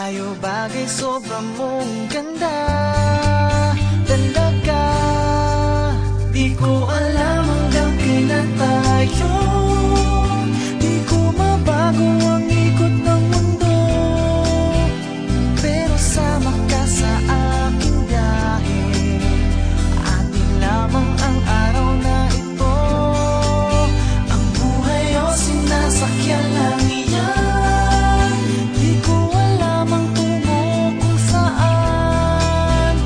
tayo bagay sobrang mong ganda talaga. Di ko alam hanggang kailan tayo, di ko mabago ang ikot ng mundo, pero sama ka sa aking biyahe. Atin lamang ang araw na ito, ang buhay o sinasakyan lang iyan. Di ko alam ang tungo kung saan,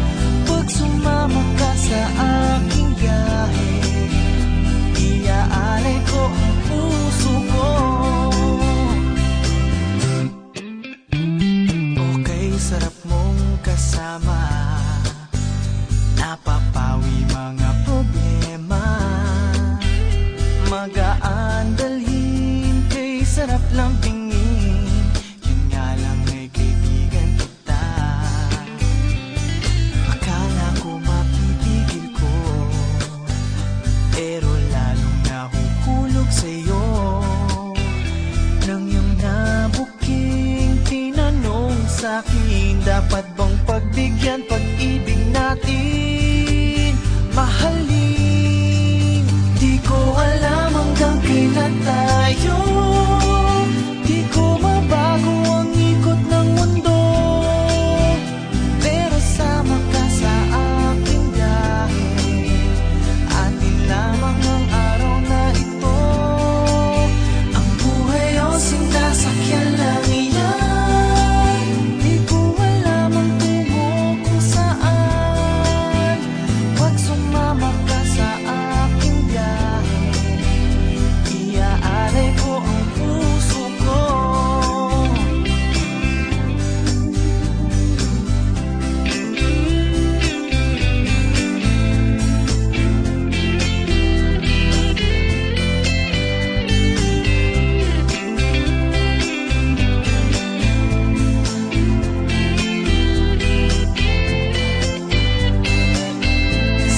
pag sumama ka sa aking biyahe, iaalay ko ang puso ko. Okay, sarap mong kasama, napapawi mga problema. Magaan dalhin, kay sarap lang tingin, yun nga lang ay kaibigan kita. Akala ko mapipigil ko, pero lalong nahuhulog sa'yo. Nang iyong nabuking tinanong sa'kin, dapat bang pagbigyan pag-ibig natin, mahalin? Di ko alam hanggang kailan tayo, di ko mabago ang ikot ng mundo, pero sama ka sa aking biyahe. Atin lamang ang araw na ito, ang buhay o sinasakyan lang iyan. Di ko alam ang tungo kung saan, pag sumama ka sa aking biyahe, iaalay ko ang puso ko.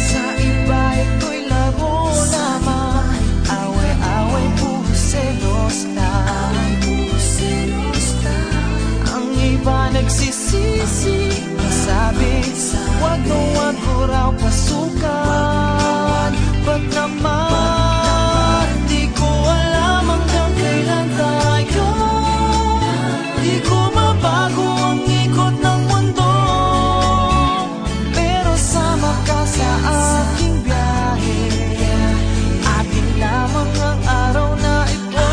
Sa iba ito'y laro lamang, away-away, puro selos lang. Ang iba nagsisisi, sabi, wag ko raw pasukan. Ba't naman, di ko alam hanggang kailan tayo, di ko mabago ang ikot ng mundo, pero sama ka sa aking biyahe. Atin lamang ang araw na ito,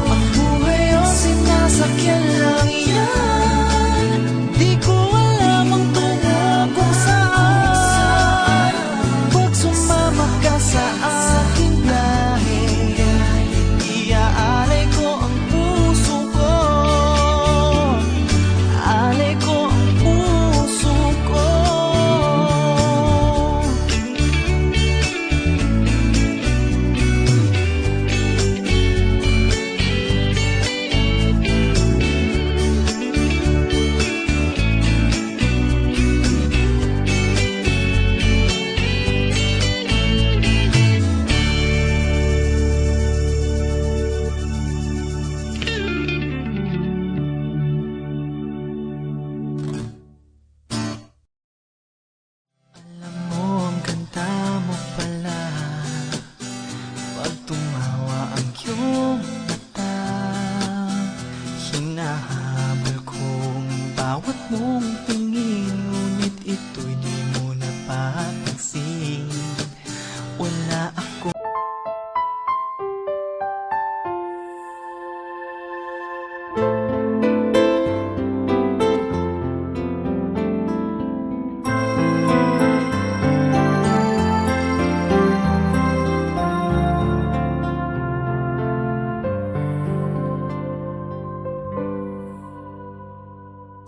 ang buhay o sinasakyan lang iyan. Di ko alam ang tungo kung saan, pag sumama ka sa aking biyahe, iaalay ko ang puso ko, alay ko ang puso ko. Alam mo, ang ganda mo pala, pag tumawa ang iyong mata, hinahabol kong bawat mong tingin, ngunit ito'y di mo napapansin. Wala ako.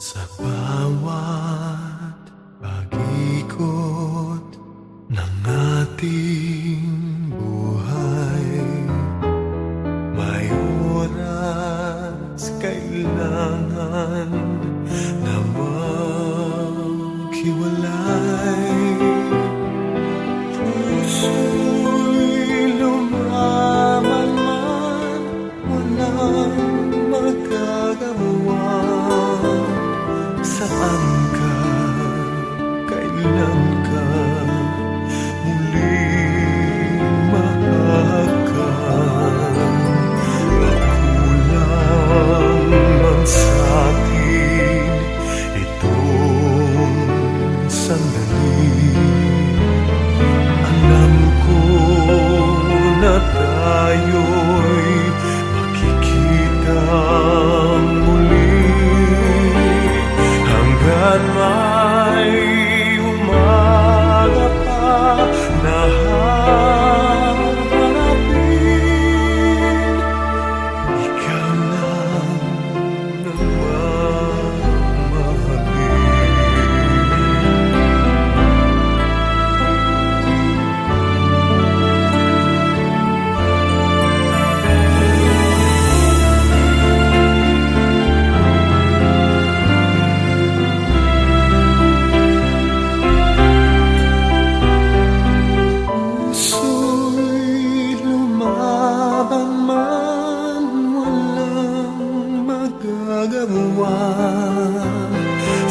Sa bawat pag-ikot ng ating buhay, may oras kailangan na maghiwalay. Puso'y lumaman man, walang magagawa.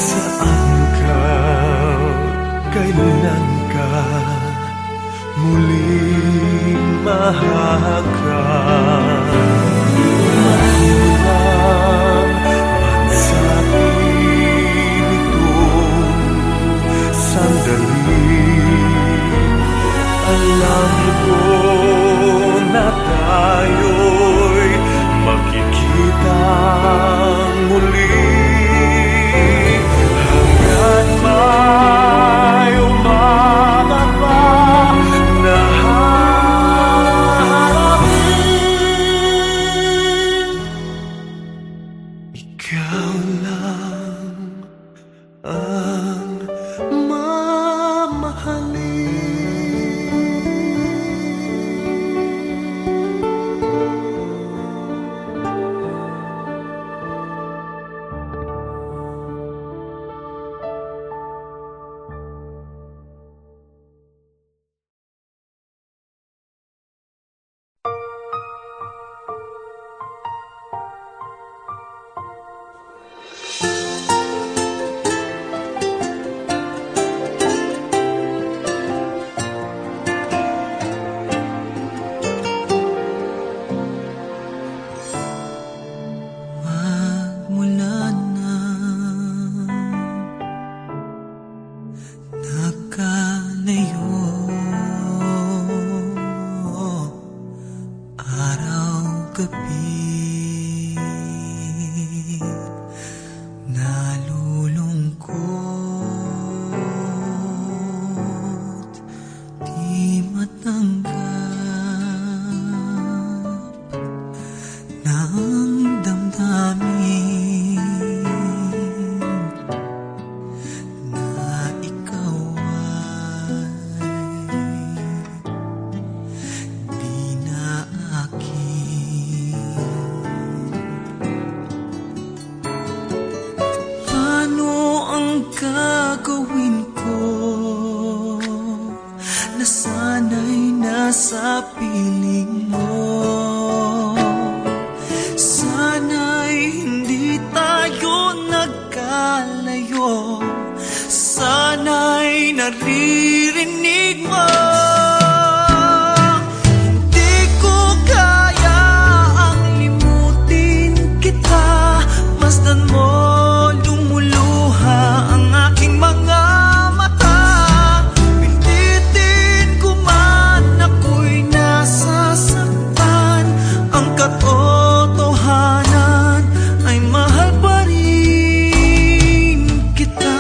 Saan ka, kailan ka muling mahagkan? Magulang man sa akin itong sandali, alam ko na tayo'y magkikita muli. Hanggat may umaga pa na haharapin, ikaw lang ang mamahalin. Magmula na nakalayo, araw-gabi nalulungkot, di matanggap ng damdamin na ikaw ay di na akin. Paano ang gagawin ko na sana'y nasa piling mo? Sana'y hindi tayo nagkalayo, sana'y naririnig mo. Hindi ko kaya ang limutin kita, masdan mo lumuluha ang aking mga mata. Pilitin ko man ako'y nasasaktan, ang katotohanan ay mahal pa rin kita.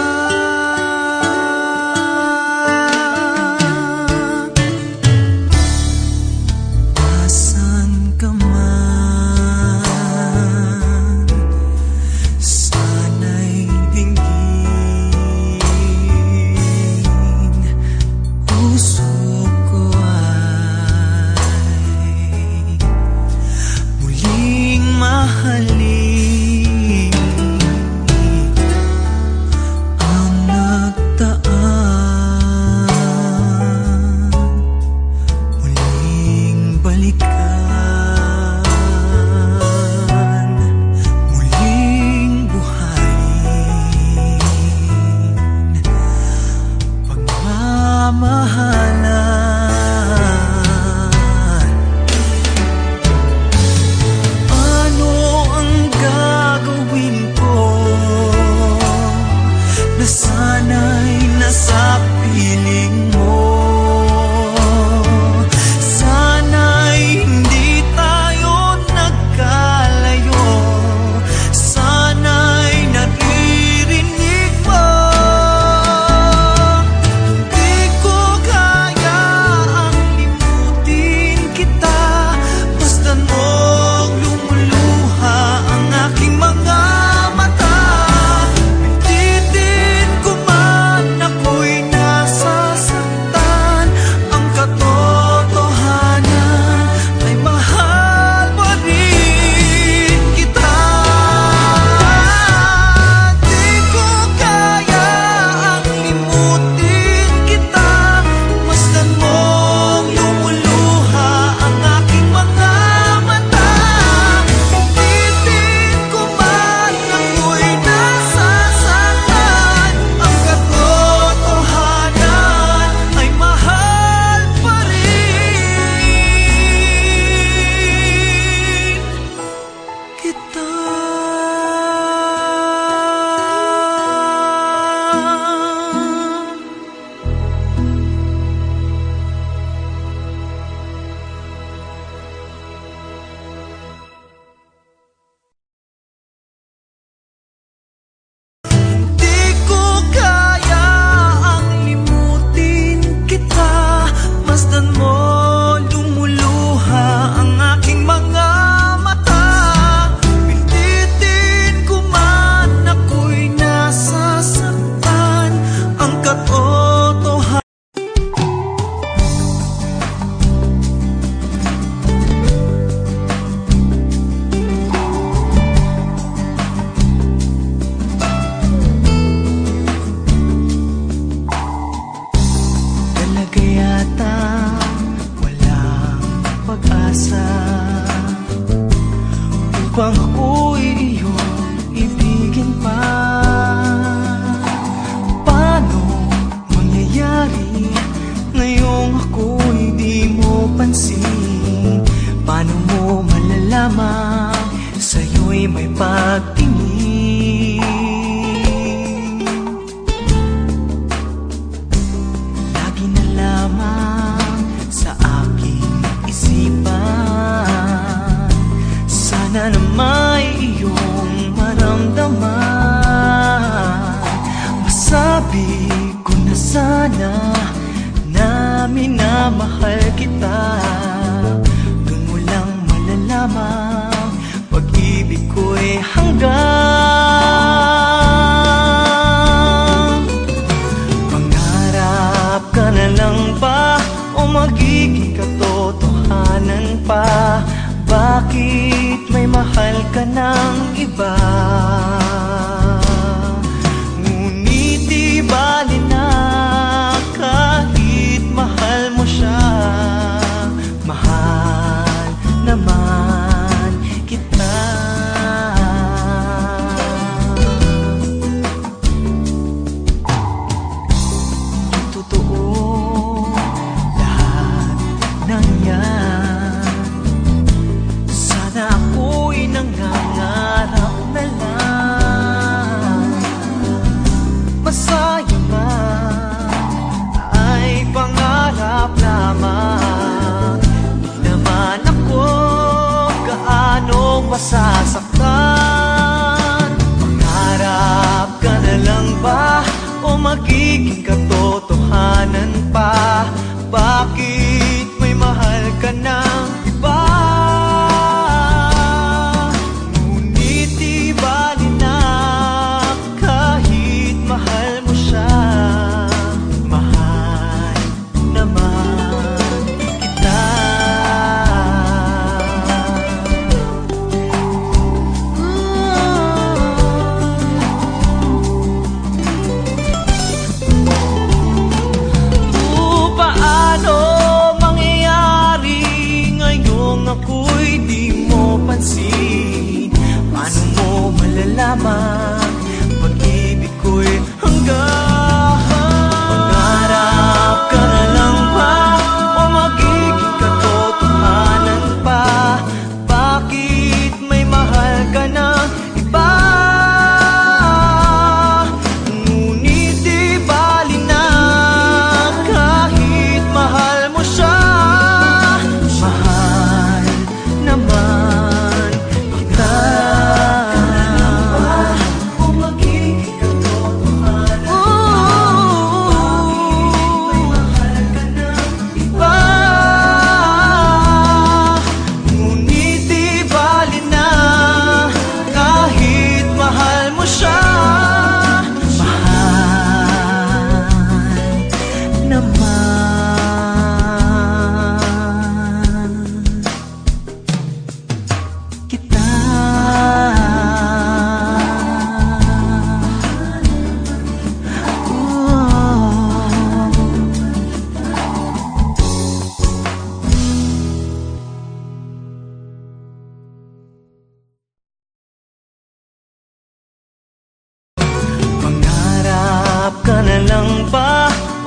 magiging katotohanan pa? Bakit may mahal ka ng iba? Ngunit di bali na kahit mahal mo siya. Mahal naman kita. Paano mangyayari ngayong ako'y di mo pansin? Paano mo malalaman pag-ibig ko'y hanggang? Pangarap ka na lang ba o magiging katotohanan pa? Bakit may mahal ka ng iba? Ngunit di bali na kahit mahal mo siya. Mahal naman kita.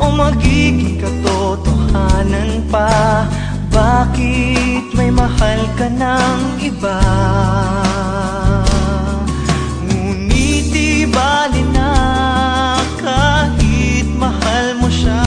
O magiging katotohanan pa? Bakit may mahal ka ng iba? Ngunit di bali na kahit mahal mo siya.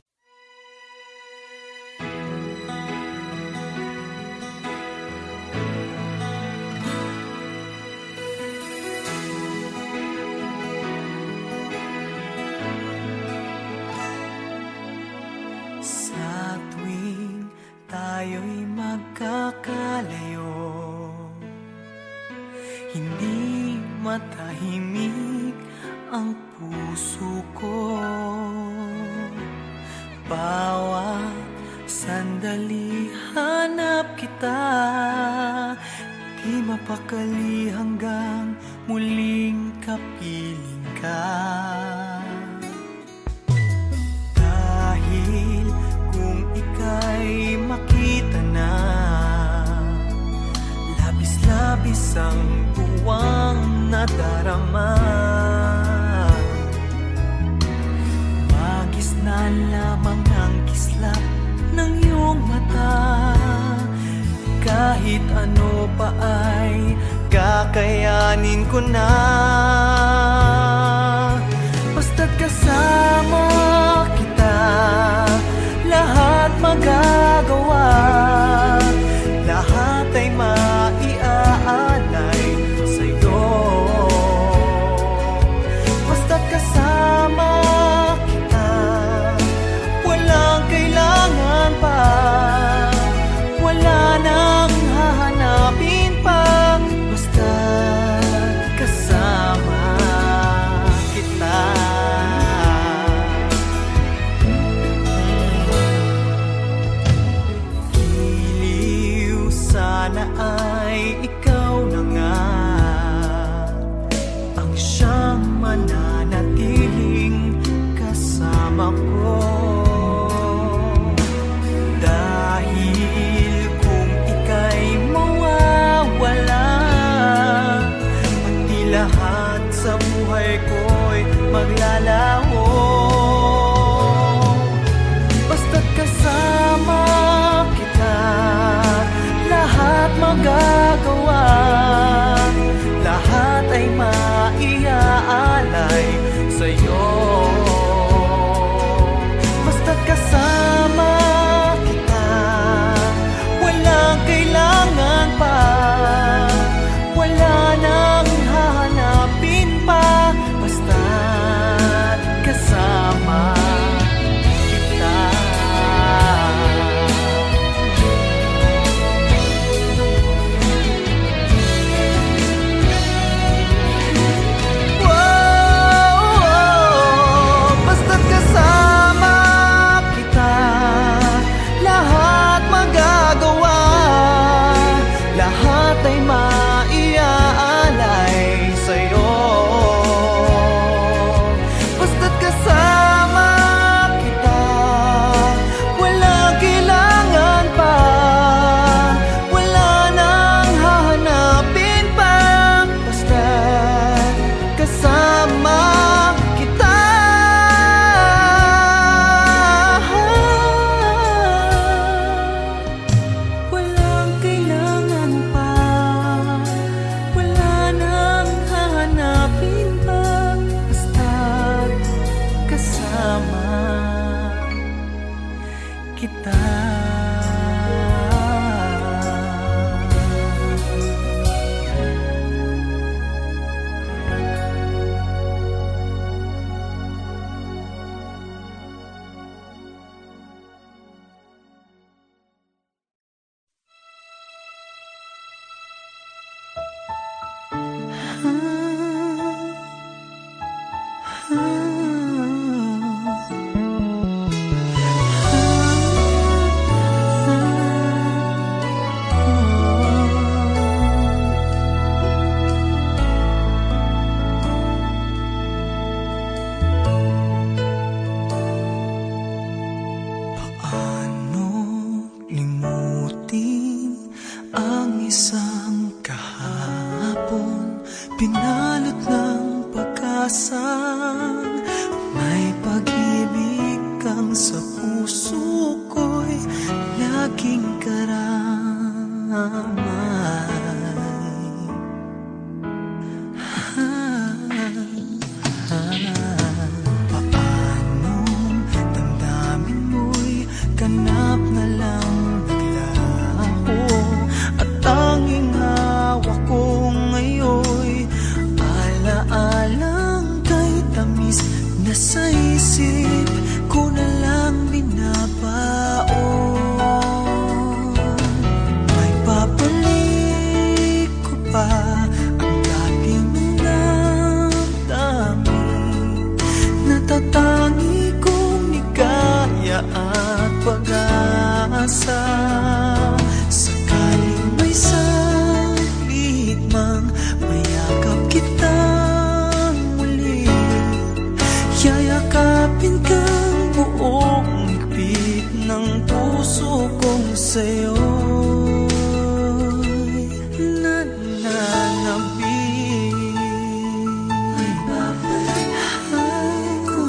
Sa tuwing tayo'y magkakalayo, hindi matahimik ang puso ko. Bawat sandali hanap kita, di mapakali hanggang muling kapiling ka. Dahil kung ika'y makita na, labis-labis ang tuwang nadarama. Magis na lamang ang kislap ng iyong mata, kahit ano pa ay kakayanin ko na. Basta't kasama kita, lahat magagawa, lahat ay maiaalay sa'yo. Basta't kasama kita, walang kailangan pa, wala nang hahanapin pa. Basta't kasama kita. Giliw sana ay ikaw na nga ang siyang mananatiling kasama ko. Dahil kung ika'y mawawala, pati lahat sa buhay ko'y maglalaho. Basta't kasama kita, lahat magagawa, lahat ay maiaalay sa'yo. Basta't kasama kita, walang kailangan pa, wala nang hahanapin pa. Basta't kasama lamang kita. Walang kailangan pa, wala nang hahanapin pa, basta't kasama kita. Paano limutin ang isang kahapon, pinalot ng pag-asang may pag-ibig kang sa puso ko'y laging karamay. Paano damdamin mo'y ganap na lang naglaho, at tanging hawak ko ngayon alaalang kay tamis na sa isip ko na lang binabaon. May babalik ko pa ang dating damdamin, natatangi kong ligaya at pag-asa. Sakaling may saglit mang mayakap kitang muli, yayakapin kang buong higpit ng puso kong sa'yo'y nananabik. May babalik ko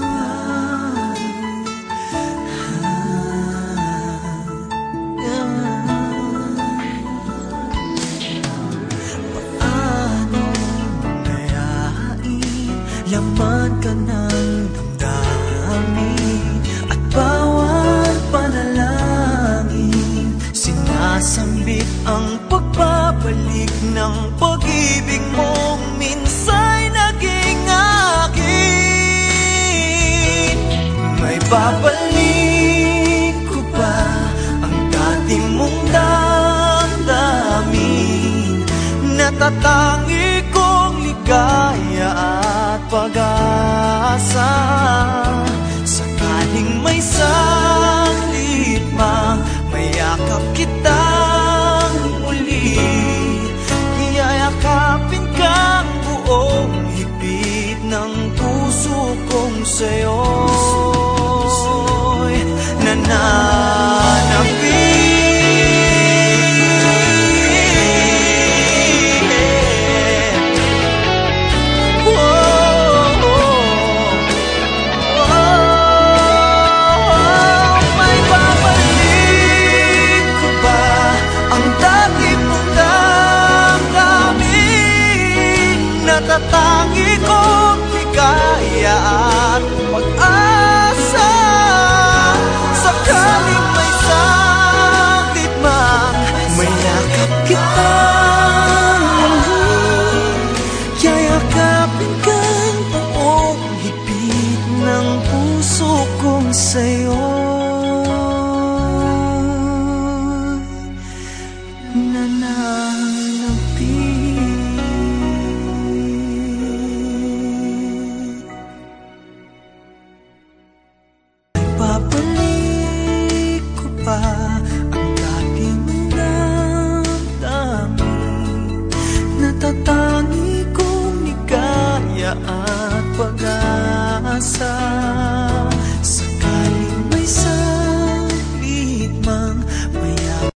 paano mayayain laman ka ng damdamin, at bawat panalangin sinasambit ang pagbabalik ng pag-ibig mong minsa'y naging akin. May babalik ko ba ang dati mong damdamin, natatangi kong ligaya at pag-asa. Sakaling may saglit mang mayakap kitang muli, yayakapin kang buong higpit ng puso kong sa'yo'y nananabik. May babalik ko ba ang dati mong damdamin, natatangi kong ligaya at pag-asa. Sakaling may saglit man mayakap kita, yayakapin kang buong higpit ng puso kong sa'yo. Babalik ko pa ang dati mong damdamin, natatangi kong ligaya at pag-asa. Sakaling may saglit mang mayakap.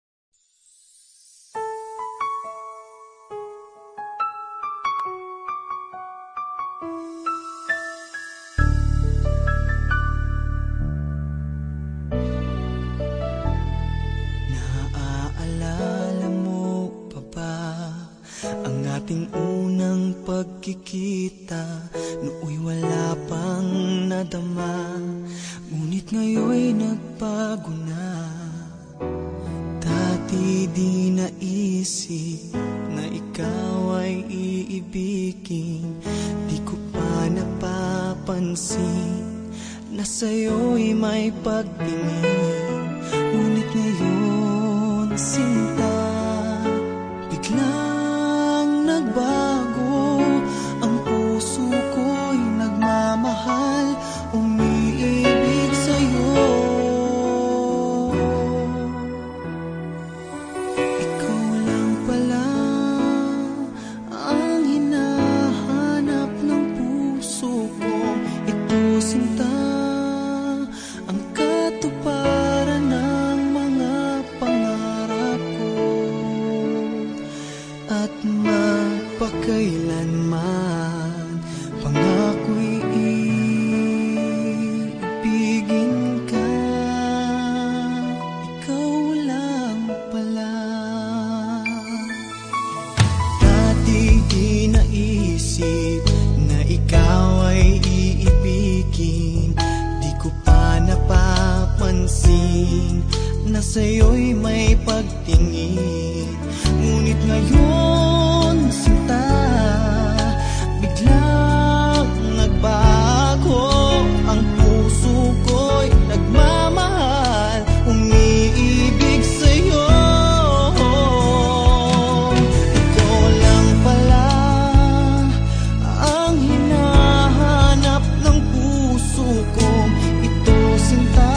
pagkikita, nooy wala pang nadama, ngunit ngayon'y nagbago na. Dati di naisip na ikaw ay iibigin, di ko pa napapansin na sa'yo'y may pagtingin. Ngunit ngayon, sinta, biglang nagbago. Ang puso ko'y nagmamahal, umiibig sa'yo. Ikaw lang pala ang hinahanap ng puso ko. Ito, sinta, ang katuparan ng mga pangarap ko. At magpakailanman, pangako'y iibigin ka. Ikaw lang pala. Dati di naisip na ikaw ay iibigin, di ko pa napapansin na sa'yo'y may pagtingin. Ngunit ngayon, sinta, biglang nagbago. Ang puso ko'y nagmamahal, umiibig sa'yo. Ikaw lang pala ang hinahanap ng puso ko. Ito, sinta,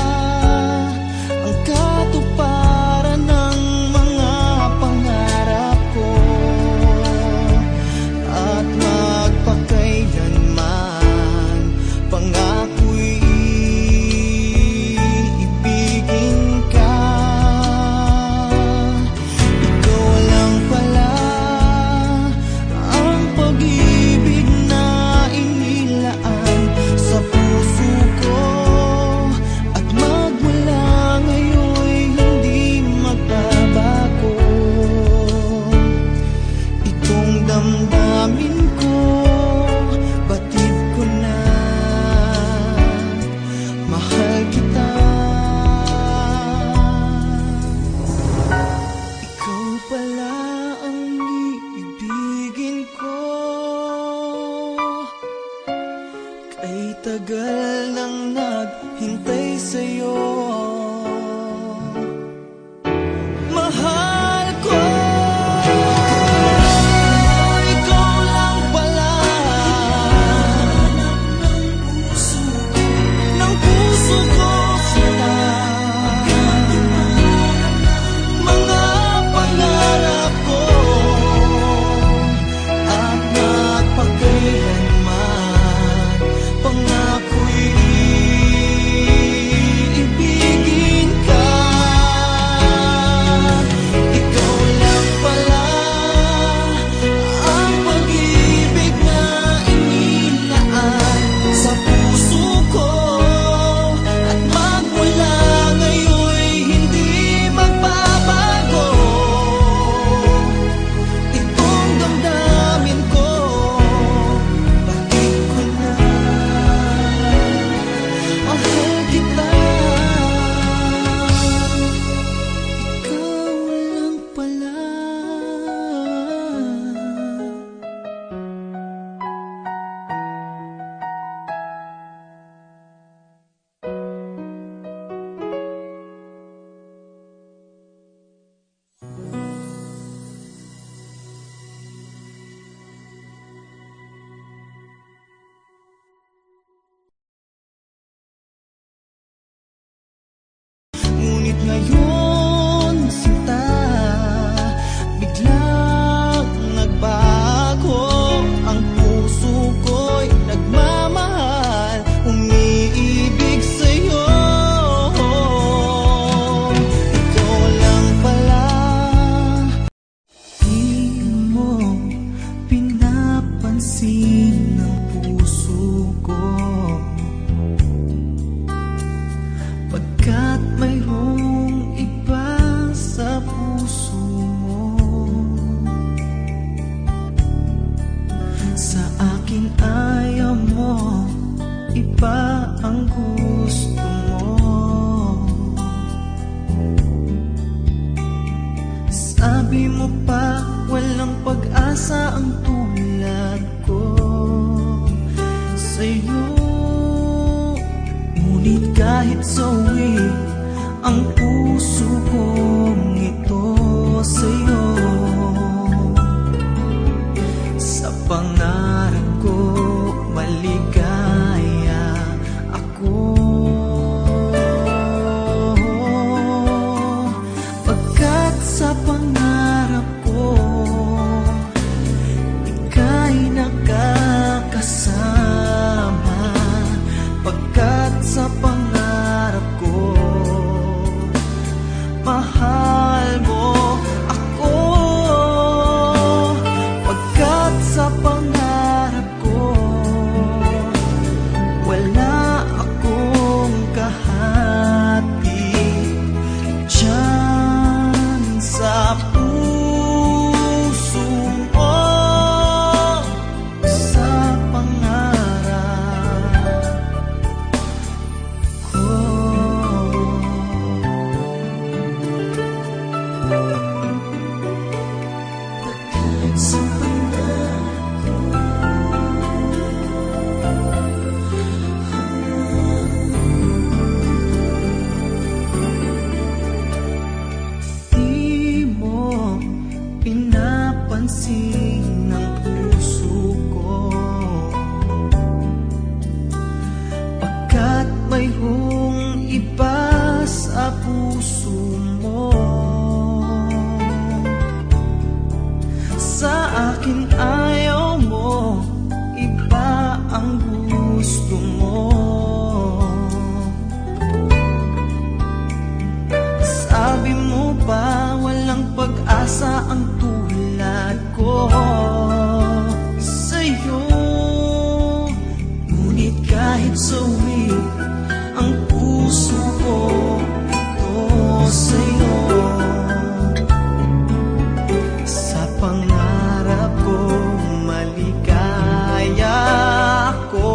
ang katuparan ng mga pangarap ko. At magpakailanman, pangako'y iibigin ka. Ikaw lang pala ang pag-ibig na inilaan sa puso ko. At magmula ngayon'y hindi magbabago. Itong damdamin ko, batid ko na, mahal kita. Ikaw pala ang iibigin ko. Kay tagal nang naghintay sa'yo, mahal ko. Ikaw lang pala ng puso ko, sinta, mga pangarap ko. At magpakailanman, pangako'y iibigin iba ang gusto mo. Sabi mo pa walang pag-asa ang tulad ko sa'yo. Ngunit kahit sawi ang puso kong ito sa'yo, sa pangarap ko maligaya ako. Pagkat sa pangarap ko ika'y nakakasama. Pagkat sa pangarap ko mahal mo ako. Pagkat sa pangarap ko wala akong kahati diyan sa puso mo. Sa pangarap ko, sa pangarap ko, di mo pinapansin ng puso ko. Pagkat mayroong iba sa puso mo, sa akin ayaw mo, iba ang gusto mo. Sabi mo pa walang pag-asa ang tulad ko sa'yo. Ngunit kahit sawi ang puso ko ito sa'yo, sa pangarap ko maligaya ako.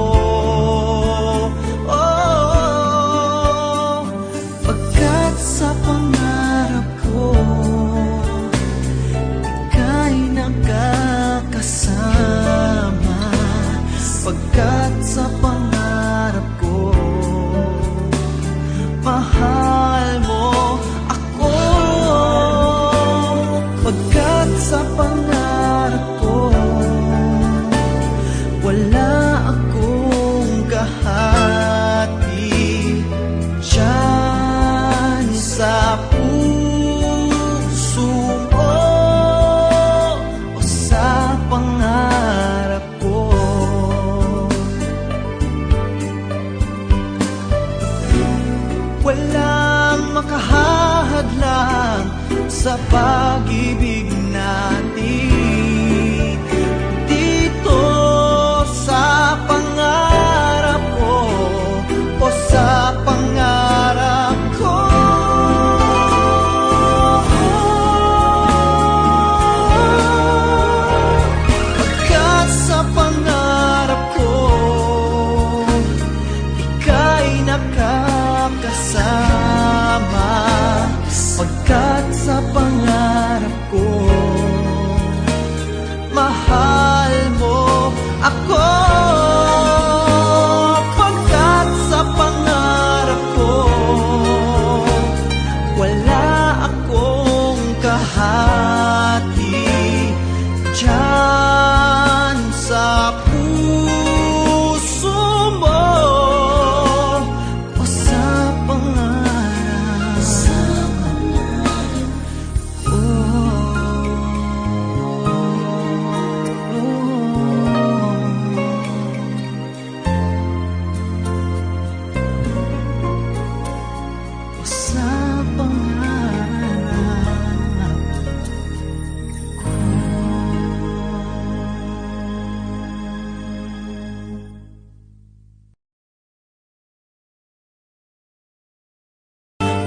Oh, pagkat sa pangarap ko ika'y nakakasama. Pagkat sa pangarap ko mahal mo ako. Pagkat sa pangarap ko wala akong kahati diyan sa puso mo. O sa pangarap ko walang makahahadlang sa pag-ibig natin. Dito sa pangarap ko, o sa pangarap ko, pagkat sa pangarap ko ika'y nakakasama. Pagkat sa pangarap ko mahal mo ako. Pagkat sa pangarap ko wala akong kahati diyan sa puso mo. O sa pangarap ko, o sa pangarap ko.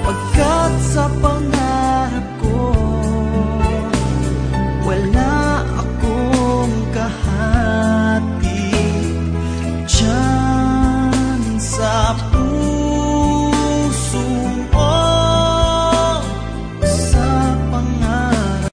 Pagkat sa